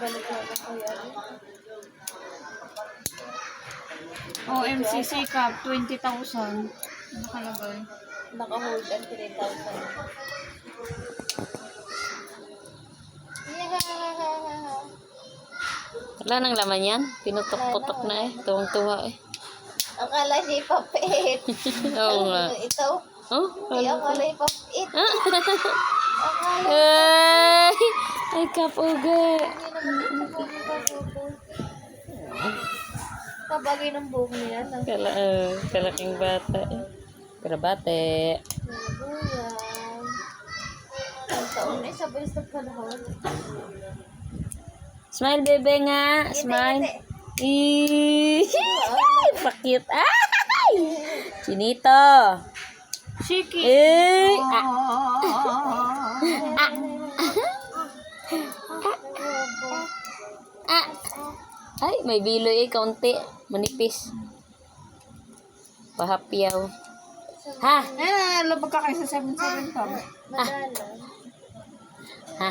balik na ako kaya. OMCC Cup, 20,000. Nakalagay. Naka-hold ang 3,000. Wala nang laman yan. Pinutok-putok na eh. Tuwang-tuwa eh. Akala siya ipapit. Oo nga. Ito. Oh? Hindi akala ipapit. Akala. Ay! Ay, kapuga. Kabagay ng buhok niya. Kalaking bata eh. Karabate. Nabuyang. Ang taon na sa bilis na panahon. Smile, bebe nga. Smile. Pakit. Ay! Chinito. Shiki. Eh! Ay, may biloy eh. Kaunti. Manipis. Pahapyaw. Ha? Lubag ka kayo sa 7-7 Cup. Madala. Ha?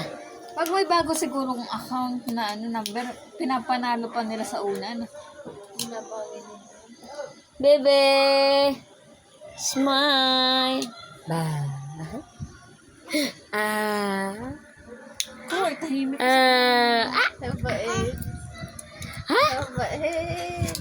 Pag may bago sigurong account na number, pinapanalo pa nila sa una. No? Nabagay nila. Bebe. Smile. Ba. Uy, tahimik. Mabait. Ha? Mabait.